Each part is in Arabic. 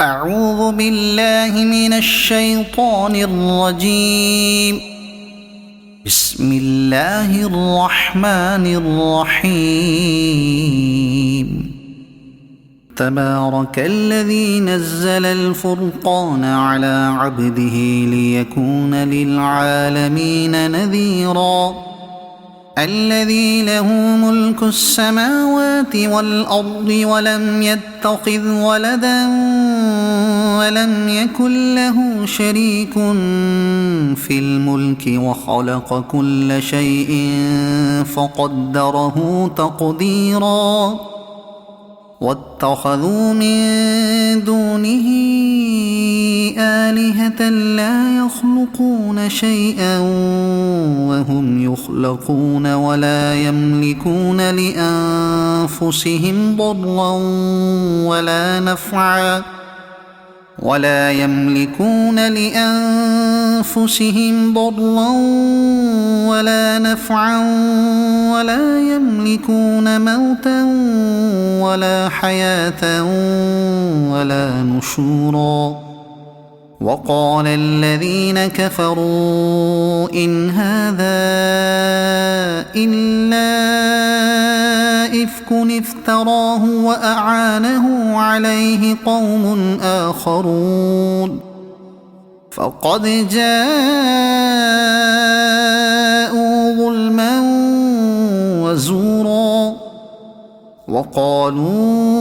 أعوذ بالله من الشيطان الرجيم. بسم الله الرحمن الرحيم. تبارك الذي نزل الفرقان على عبده ليكون للعالمين نذيرا. الذي له ملك السماوات والأرض ولم يتخذ ولدا ولم يكن له شريك في الملك وخلق كل شيء فقدره تقديرا. واتخذوا من دونه آلهة لا يخلقون شيئا وهم يخلقون ولا يملكون لأنفسهم ضرا ولا نفعا ولا يملكون موتا ولا حياة ولا نشورا. وقال الذين كفروا إن هذا إلا إفك افتراه وأعانه عليه قوم آخرون فقد جاءوا ظلما وزورا. وقالوا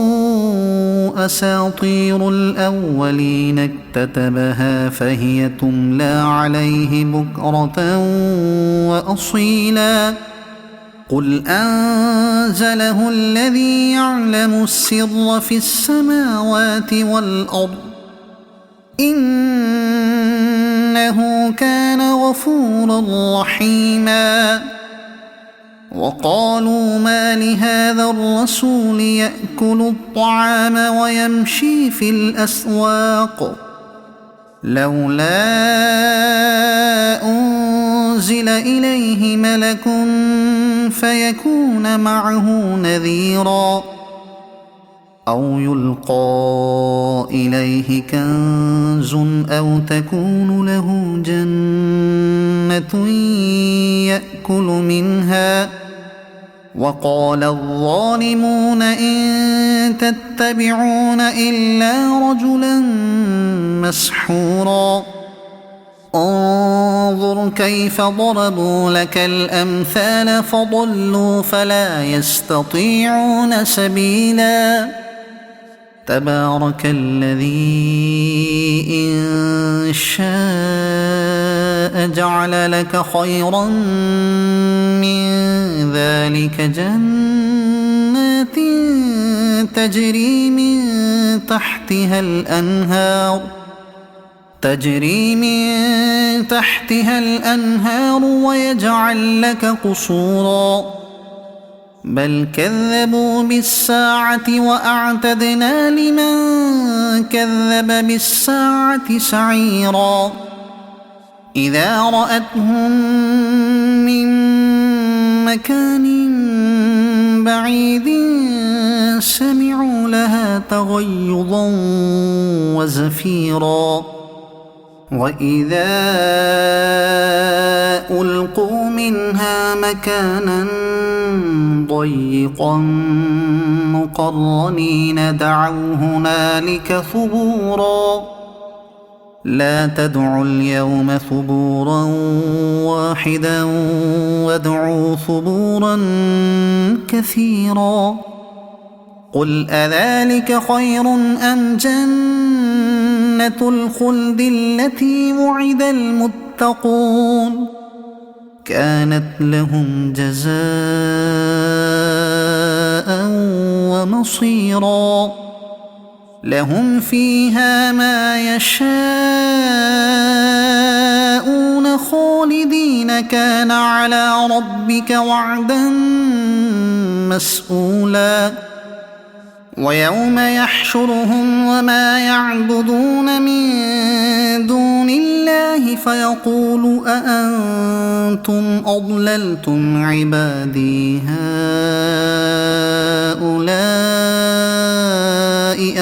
أساطير الأولين اكتتبها فهي تملى عليه بكرة وأصيلا. قل أنزله الذي يعلم السر في السماوات والأرض إنه كان غفورا رحيما. وقالوا ما لهذا الرسول يأكل الطعام ويمشي في الأسواق لولا أنزل إليه ملك فيكون معه نذيرا أو يلقى إليه كنز أو تكون له جنة يأكل منها. وقال الظالمون إن تتبعون إلا رجلا مسحورا. انظر كيف ضربوا لك الأمثال فضلوا فلا يستطيعون سبيلا. تبارك الذي إن شاء جعل لك خيرا من ذلك جنات تجري من تحتها الأنهار ويجعل لك قصورا. بل كذبوا بالساعة وأعتدنا لمن كذب بالساعة سعيرا. إذا رأتهم من مكان بعيد سمعوا لها تغيظا وزفيرا. وإذا ألقوا منها مكانا ضيقا مقرنين دعوا هنالك ثبورا. لا تدعوا اليوم ثبورا واحدا وادعوا ثبورا كثيرا. قل أذلك خير أم جنة الخلد التي وعد المتقون كانت لهم جزاء ومصيرا. لهم فيها ما يشاءون خالدين كان على ربك وعدا مسئولا. ويوم يحشرهم وما يعبدون من دون الله فيقول أأنتم أضللتم عبادي هؤلاء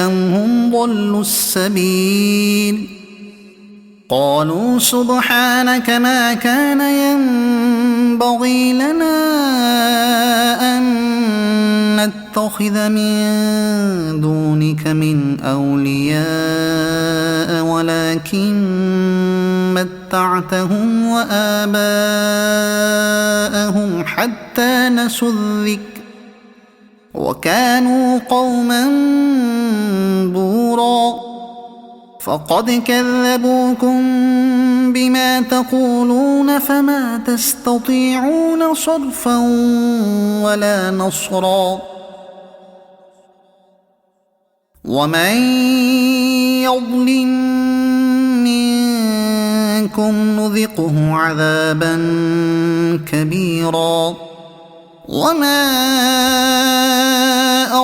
أم هم ضلوا السبيل قالوا سبحانك ما كان ينبغي لنا أن نتخذ من دونك من أولياء ولكن متعتهم وآباءهم حتى نسوا الذكر وكانوا قوما بورا فقد كذبوكم بما تقولون فما تستطيعون صرفا ولا نصرا ومن يظلم منكم نذقه عذابا كبيرا وما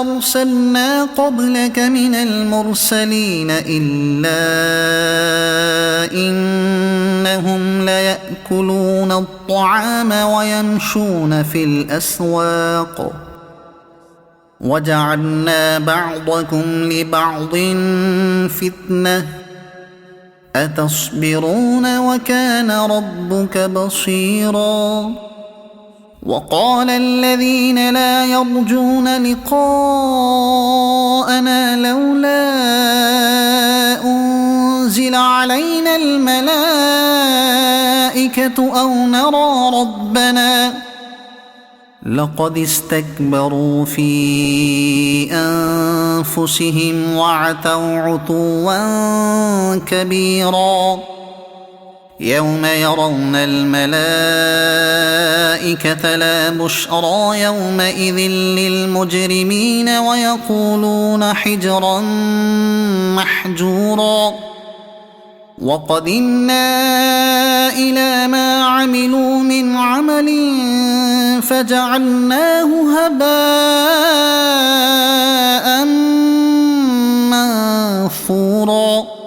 أرسلنا قبلك من المرسلين إلا إنهم ليأكلون الطعام ويمشون في الأسواق وجعلنا بعضكم لبعض فتنة أتصبرون وكان ربك بصيرا وقال الذين لا يرجون لقاءنا لولا أنزل علينا الملائكة أو نرى ربنا لقد استكبروا في أنفسهم وعتوا عتوا كبيرا يوم يرون الملائكة لا بشرى يومئذ للمجرمين ويقولون حجرا محجورا وقدمنا إلى ما عملوا من عمل فجعلناه هباء منثورا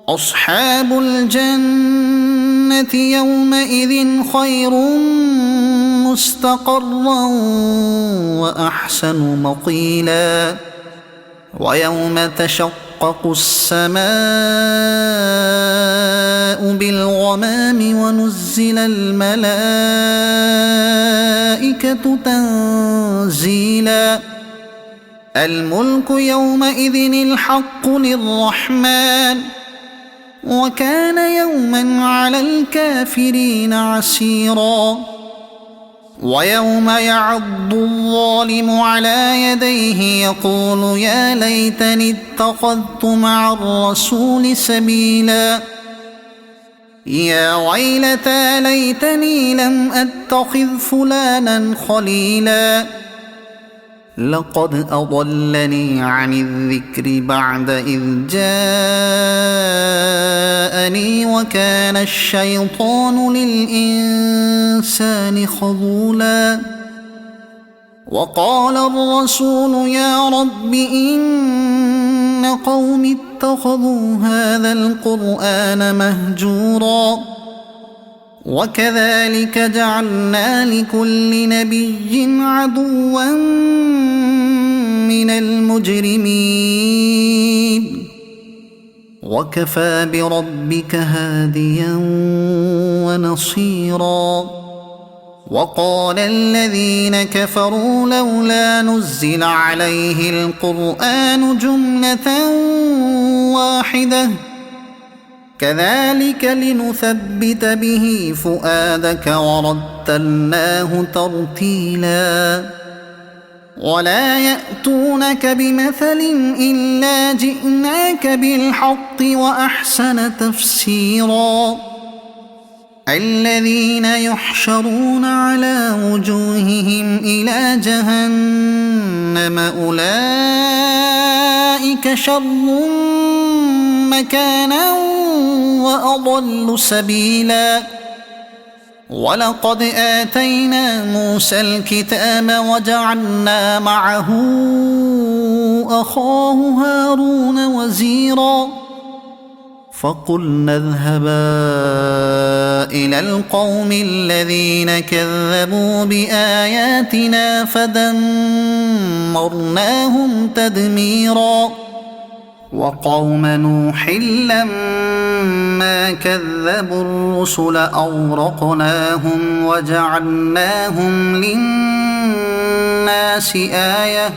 أصحاب الجنة يومئذ خير مستقرا وأحسن مقيلا ويوم تشقق السماء بالغمام ونزل الملائكة تنزيلا الملك يومئذ الحق للرحمن وكان يوما على الكافرين عسيرا ويوم يعض الظالم على يديه يقول يا ليتني اتخذت مع الرسول سبيلا يا ويلتى ليتني لم أتخذ فلانا خليلا لقد أضلني عن الذكر بعد إذ جاءني وكان الشيطان للإنسان خذولا وقال الرسول يا رب إن قوم اتخذوا هذا القرآن مهجورا وكذلك جعلنا لكل نبي عدوا من المجرمين وكفى بربك هاديا ونصيرا وقال الذين كفروا لولا نزل عليه القرآن جملة واحدة كذلك لنثبت به فؤادك ورتلناه ترتيلا ولا يأتونك بمثل إلا جئناك بالحق وأحسن تفسيرا الذين يحشرون على وجوههم إلى جهنم أولئك شر مكانا وأضل سبيلا ولقد آتينا موسى الكتاب وجعلنا معه أخاه هارون وزيرا فقلنا اذهبا إلى القوم الذين كذبوا بآياتنا فدمرناهم تدميرا وقوم نوح لما كذبوا الرسل أغرقناهم وجعلناهم للناس آية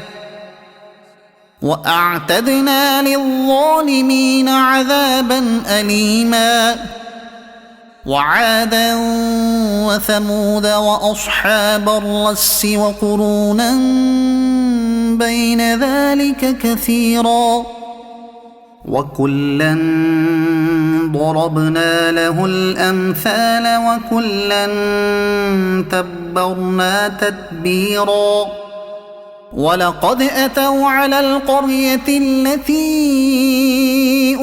وأعتدنا للظالمين عذابا أليما وعادا وثمود وأصحاب الرس وقرونا بين ذلك كثيرا وكلا ضربنا له الأمثال وكلا تبرنا تتبيرا ولقد أتوا على القرية التي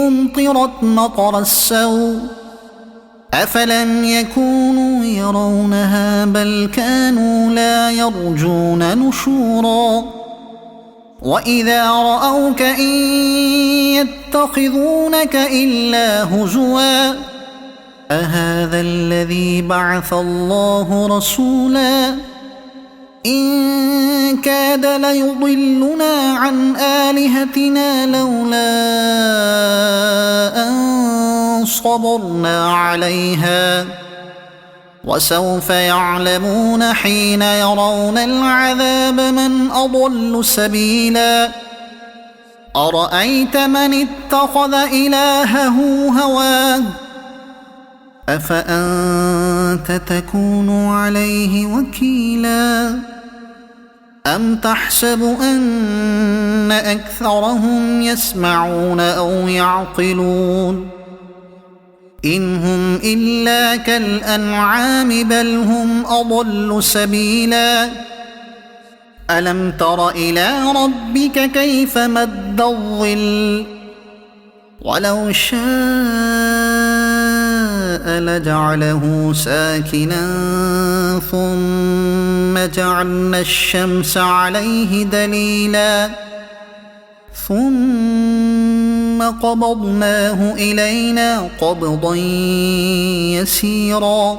أمطرت مطر السوء أفلم يكونوا يرونها بل كانوا لا يرجون نشورا وإذا رأوك إن يتخذونك إلا هزوا أهذا الذي بعث الله رسولا إن كاد ليضلنا عن آلهتنا لولا أن صبرنا عليها وسوف يعلمون حين يرون العذاب من أضل سبيلا أرأيت من اتخذ إلهه هواه أفأنت تكون عليه وكيلا أم تحسب أن أكثرهم يسمعون أو يعقلون إن هم إلا كالأنعام بل هم أضل سبيلا ألم تر إلى ربك كيف مد الظل ولو شاء لجعله ساكنا ثم جعلنا الشمس عليه دليلا ثم قبضناه إلينا قبضا يسيرا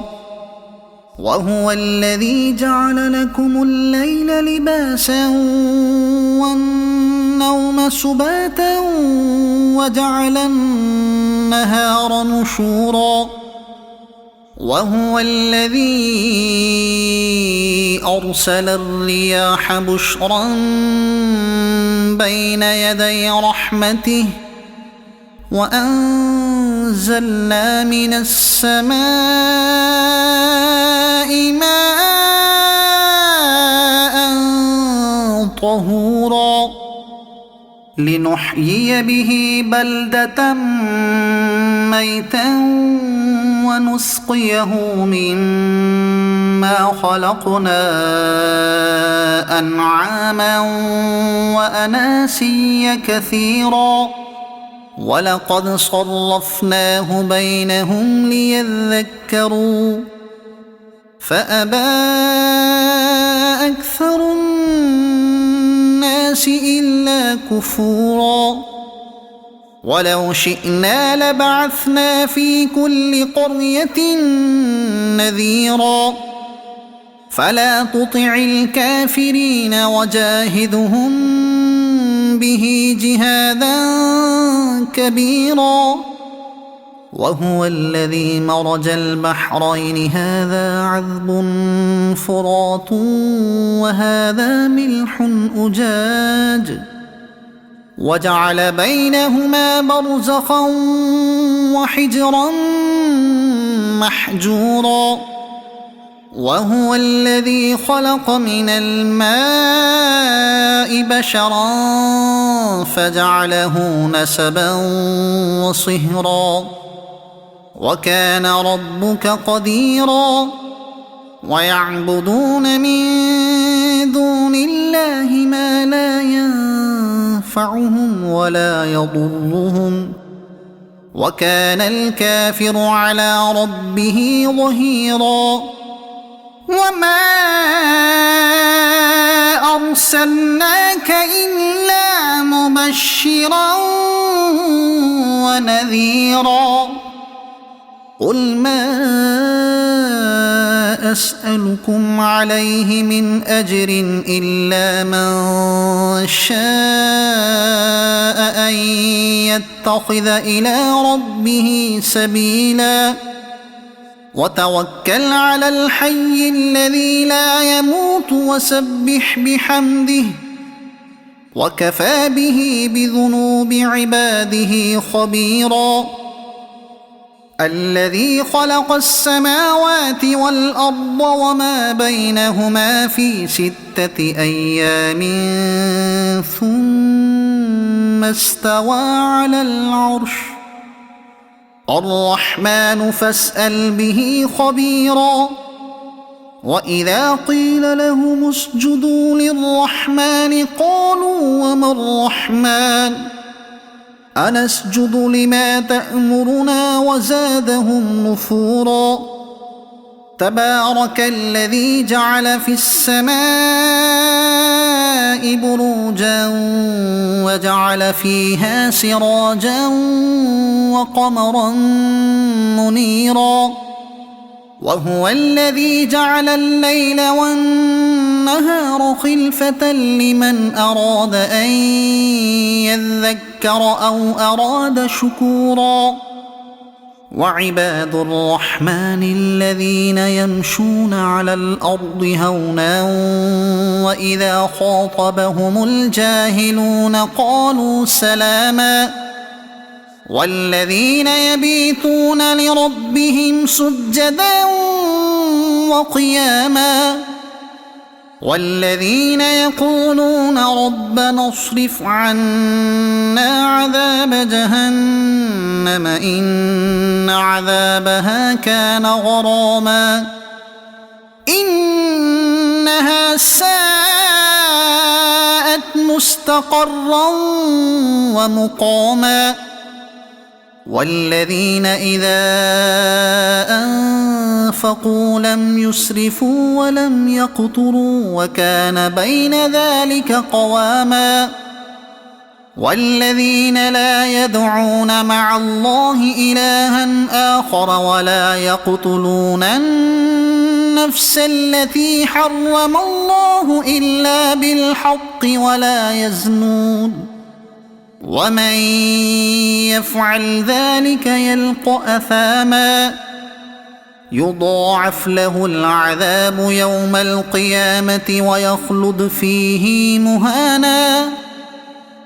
وهو الذي جعل لكم الليل لباسا والنوم سباتا وجعل النهار نشورا وهو الذي أرسل الرياح بشرا بين يدي رحمته وأنزلنا من السماء ماء طهورا لنحيي به بلدة ميتا ونسقيه مما خلقنا أنعاما وأناسيا كثيرا ولقد صرفناه بينهم ليذكروا فأبى أكثر الناس إلا كفورا ولو شئنا لبعثنا في كل قرية نذيرا فلا تطع الكافرين وجاهدهم به جهادا كبيرا وهو الذي مرج البحرين هذا عذب فرات وهذا ملح أجاج وجعل بينهما برزخا وحجرا محجورا وهو الذي خلق من الماء بشرا فجعله نسبا وصهرا وكان ربك قديرا ويعبدون من دون الله ما لا ينفعهم ولا يضرهم وكان الكافر على ربه ظهيرا وما أرسلناك إلا مبشرا ونذيرا قل ما أسألكم عليه من أجر إلا من شاء أن يتخذ إلى ربه سبيلا وتوكل على الحي الذي لا يموت وسبح بحمده وكفى به بذنوب عباده خبيرا الذي خلق السماوات والأرض وما بينهما في 6 أيام ثم استوى على العرش الرحمن فاسأل به خبيرا وإذا قيل لهم اسجدوا للرحمن قالوا وما الرحمن أنسجد لما تأمرنا وزادهم نفورا تبارك الذي جعل في السماء بروجا وجعل فيها سراجا وقمرا منيرا وهو الذي جعل الليل والنهار خلفة لمن أراد أن يذكر أو أراد شكورا وعباد الرحمن الذين يمشون على الأرض هونا وإذا خاطبهم الجاهلون قالوا سلاما والذين يبيتون لربهم سجدا وقياما والذين يقولون ربنا اصرف عنا عذاب جهنم إن عذابها كان غراما إنها ساءت مستقرا ومقاما والذين إذا أنفقوا لم يسرفوا ولم يقتروا وكان بين ذلك قواما والذين لا يدعون مع الله إلها آخر ولا يقتلون النفس التي حرم الله إلا بالحق ولا يزنون ومن يفعل ذلك يلق أثاما يضاعف له العذاب يوم القيامة ويخلد فيه مهانا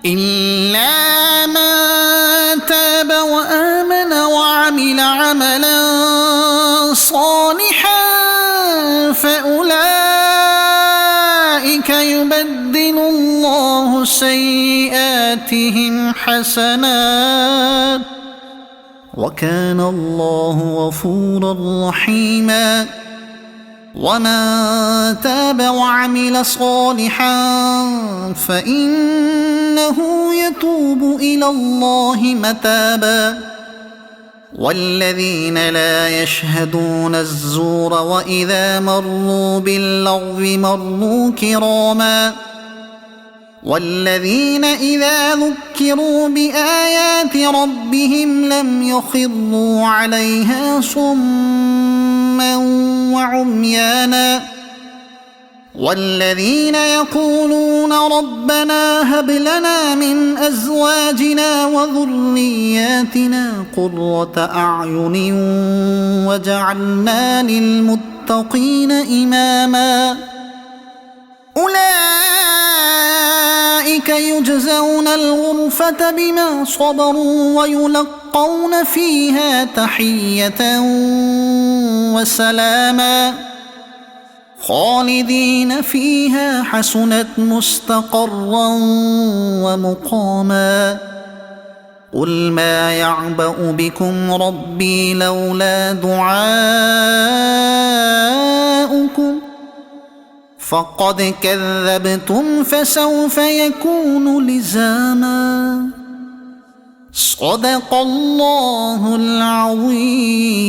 إلا من تاب وآمن وعمل عملا صالحا فأولئك يبدل الله سيئاتهم حسنات وكان الله غفورا رحيما ومن تاب وعمل صالحا فإنه يتوب إلى الله متابا والذين لا يشهدون الزور وإذا مروا باللغو مروا كراما والذين إذا ذكروا بآيات ربهم لم يخروا عليها صما وعميانا والذين يقولون ربنا هب لنا من أزواجنا وذرياتنا قرة أعين وجعلنا للمتقين إماما أولئك يجزون الغرفة بما صبروا ويلقون فيها تحية وسلاما خالدين فيها حسنت مستقرا ومقاما قل ما يعبأ بكم ربي لولا دعاؤكم فقد كذبتم فسوف يكون لزاما صدق الله العظيم.